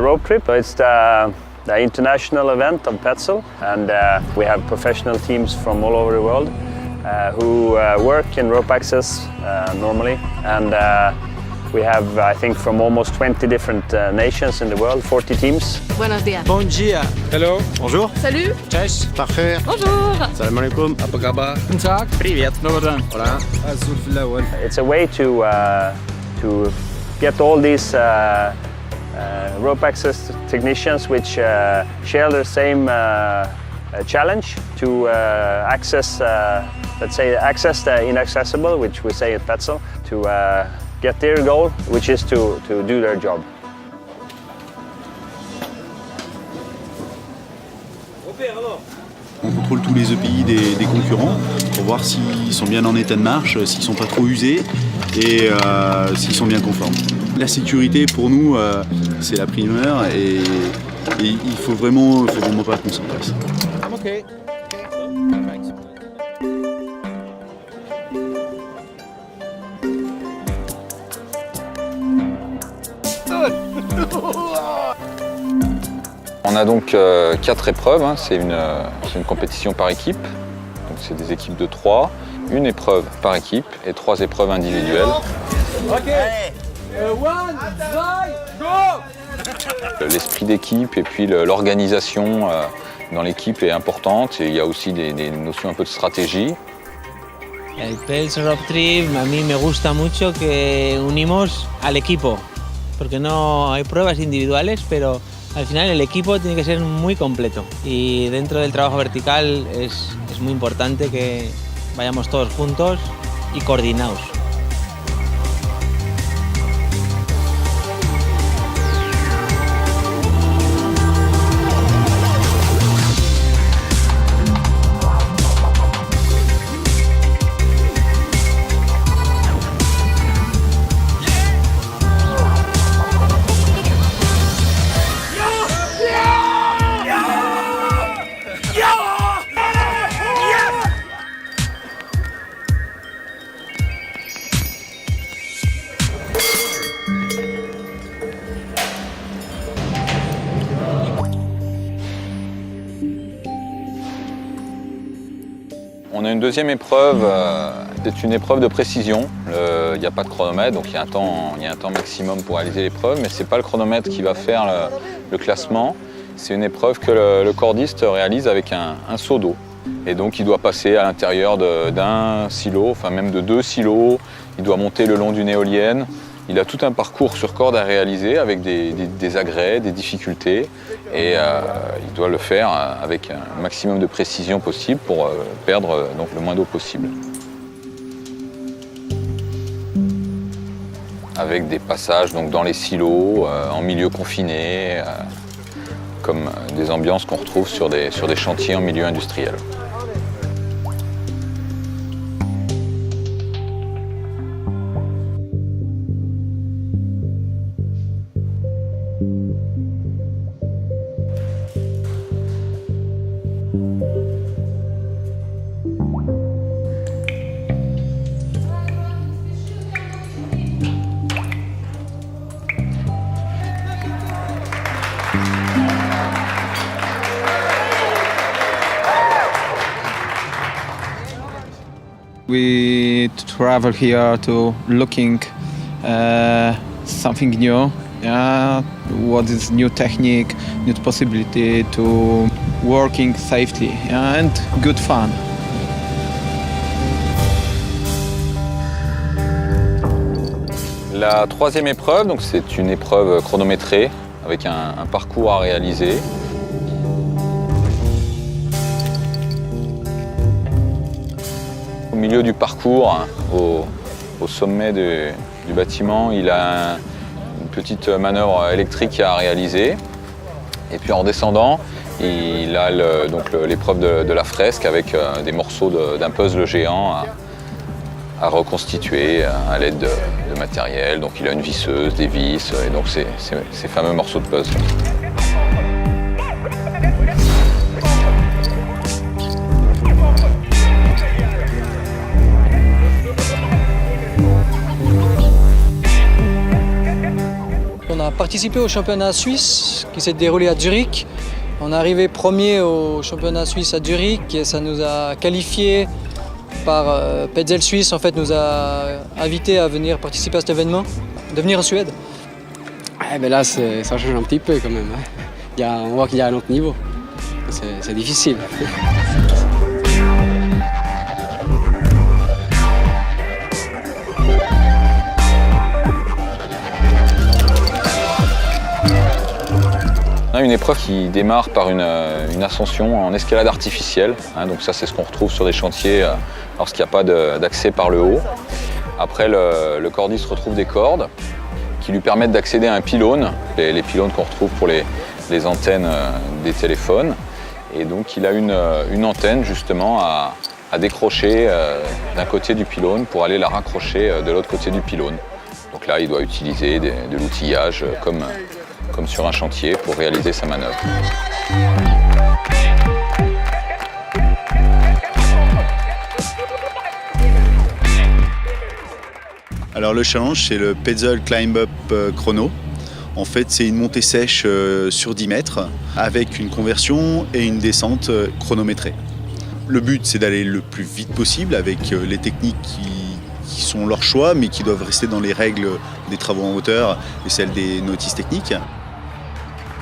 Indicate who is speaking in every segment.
Speaker 1: rope trip. It's the international event of Petzl, and we have professional teams from all over the world who work in rope access normally, and we have, I think, from almost 20 different nations in the world, 40 teams.
Speaker 2: Buenos días.
Speaker 3: Bon dia.
Speaker 4: Hello.
Speaker 3: Bonjour.
Speaker 2: Salut.
Speaker 3: Cześć.
Speaker 4: Parfait.
Speaker 2: Bonjour.
Speaker 4: Salam alaikum.
Speaker 3: Apagaba. Guten Tag. Привет. Добрый.
Speaker 4: Voilà. Azul في الأول.
Speaker 1: It's a way to get all these rope access technicians which share the same challenge to access, let's say, access the inaccessible, which we say at Petzl, to get their goal, which is to do their job.
Speaker 5: On contrôle tous les EPI des concurrents pour voir s'ils sont bien en état de marche, s'ils ne sont pas trop usés et s'ils sont bien conformes. La sécurité pour nous, c'est la primeur et il faut vraiment pas qu'on s'en passe.
Speaker 3: Okay.
Speaker 6: On a donc 4 épreuves, hein. C'est une compétition par équipe, donc c'est des équipes de 3, une épreuve par équipe et 3 épreuves individuelles.
Speaker 3: Ok. One, two, go.
Speaker 6: L'esprit d'équipe et puis l'organisation dans l'équipe est importante et il y a aussi des notions un peu de stratégie.
Speaker 7: El Pels Rope Trip a mí me gusta mucho que unimos al equipo, porque no hay pruebas individuales, pero al final el equipo tiene que ser muy completo y dentro del trabajo vertical es muy importante que vayamos todos juntos y coordinados.
Speaker 6: On a une deuxième épreuve, c'est une épreuve de précision. Il n'y a pas de chronomètre, donc il y a un temps maximum pour réaliser l'épreuve, mais ce n'est pas le chronomètre qui va faire le classement. C'est une épreuve que le cordiste réalise avec un seau d'eau. Et donc il doit passer à l'intérieur d'un silo, enfin même de 2 silos. Il doit monter le long d'une éolienne. Il a tout un parcours sur corde à réaliser avec des agrès, des difficultés. Et il doit le faire avec un maximum de précision possible pour perdre donc, le moins d'eau possible. Avec des passages donc, dans les silos, en milieu confiné, comme des ambiances qu'on retrouve sur des chantiers en milieu industriel.
Speaker 8: We travel here to looking something new. What is new technique, new possibility to working safely and good fun.
Speaker 6: La troisième épreuve, donc c'est une épreuve chronométrée avec un parcours à réaliser. Au milieu du parcours, au sommet du bâtiment, il a une petite manœuvre électrique à réaliser. Et puis en descendant, il a l'épreuve de la fresque avec des morceaux d'un puzzle géant à reconstituer à l'aide de matériel. Donc il a une visseuse, des vis, et donc ces fameux morceaux de puzzle.
Speaker 9: On a
Speaker 2: participé au championnat suisse qui s'est déroulé à Zurich. On est arrivé premier au championnat suisse à Zurich et ça nous a qualifiés par Petzl Suisse. En fait, nous a invités à venir participer à cet événement, de venir en Suède.
Speaker 9: Ben là, ça change un petit peu quand même. On voit qu'il y a un autre niveau. C'est difficile.
Speaker 6: On a une épreuve qui démarre par une ascension en escalade artificielle. Donc ça, c'est ce qu'on retrouve sur des chantiers lorsqu'il n'y a pas d'accès par le haut. Après, le cordiste retrouve des cordes qui lui permettent d'accéder à un pylône, les pylônes qu'on retrouve pour les antennes des téléphones. Et donc il a une antenne justement à décrocher d'un côté du pylône pour aller la raccrocher de l'autre côté du pylône. Donc là, il doit utiliser de l'outillage comme sur un chantier pour réaliser sa manœuvre.
Speaker 5: Alors le challenge, c'est le Petzl Climb Up Chrono. En fait, c'est une montée sèche sur 10 mètres avec une conversion et une descente chronométrée. Le but, c'est d'aller le plus vite possible avec les techniques qui sont leur choix, mais qui doivent rester dans les règles des travaux en hauteur et celles des notices techniques.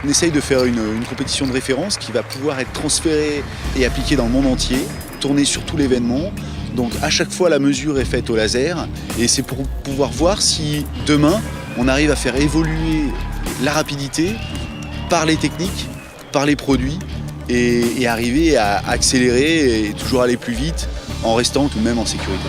Speaker 5: On essaye de faire une compétition de référence qui va pouvoir être transférée et appliquée dans le monde entier, tournée sur tout l'événement. Donc à chaque fois, la mesure est faite au laser et c'est pour pouvoir voir si demain, on arrive à faire évoluer la rapidité par les techniques, par les produits et arriver à accélérer et toujours aller plus vite en restant tout de même en sécurité.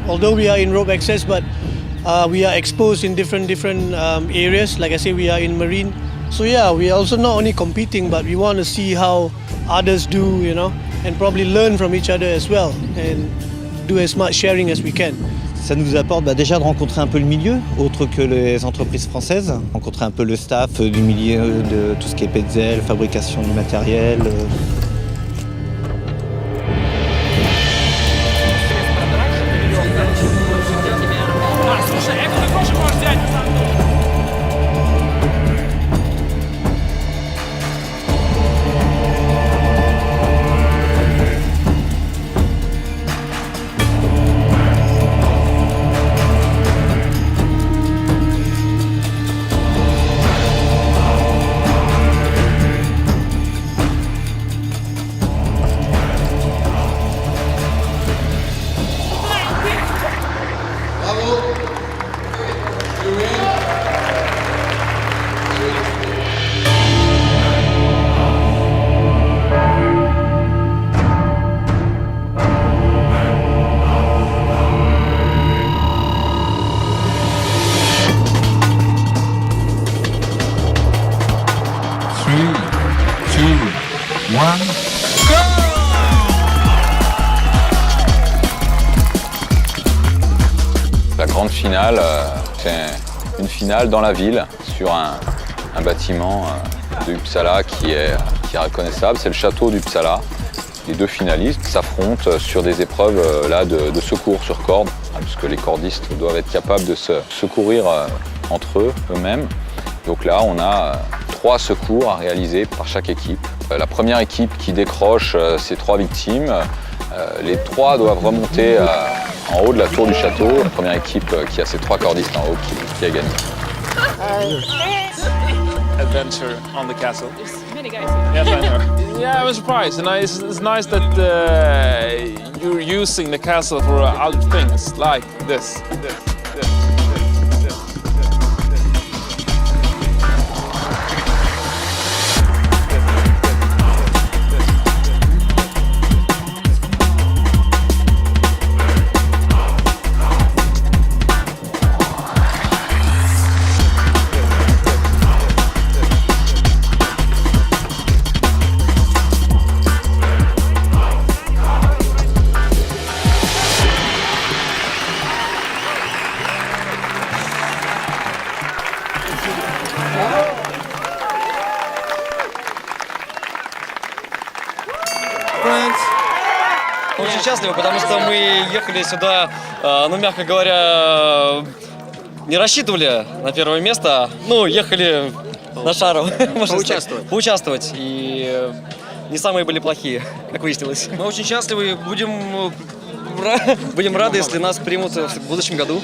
Speaker 10: Although we are in rope access, but we are exposed in different areas. Like I say, we are in marine. So yeah, we are also not only competing, but we want to see how others do, and probably learn from each other as well, and do as much sharing as we can.
Speaker 11: Ça nous apporte déjà de rencontrer un peu le milieu, autre que les entreprises françaises, rencontrer un peu le staff du milieu de tout ce qui est Petzl, fabrication du matériel.
Speaker 6: La grande finale, c'est une finale dans la ville, sur un bâtiment de Uppsala qui est reconnaissable. C'est le château d'Uppsala. Les deux finalistes s'affrontent sur des épreuves de secours sur corde, parce que les cordistes doivent être capables de se secourir entre eux-mêmes. Donc là, on a 3 secours à réaliser par chaque équipe. La première équipe qui décroche ses 3 victimes, les 3 doivent remonter en haut de la tour du château. La première équipe qui a ses 3 cordistes en haut qui a gagné.
Speaker 12: Adventure on the castle. There's many guys here. Yes, I know. Yeah, I was surprised, and it's nice that you're using the castle for other things like this.
Speaker 13: Очень счастливы, потому что мы ехали сюда, ну, мягко говоря, не рассчитывали на первое место. Ну, ехали на шару. Поучаствовать. Поучаствовать. И не самые были плохие, как выяснилось. Мы очень счастливы и будем рады, если нас примут в будущем году.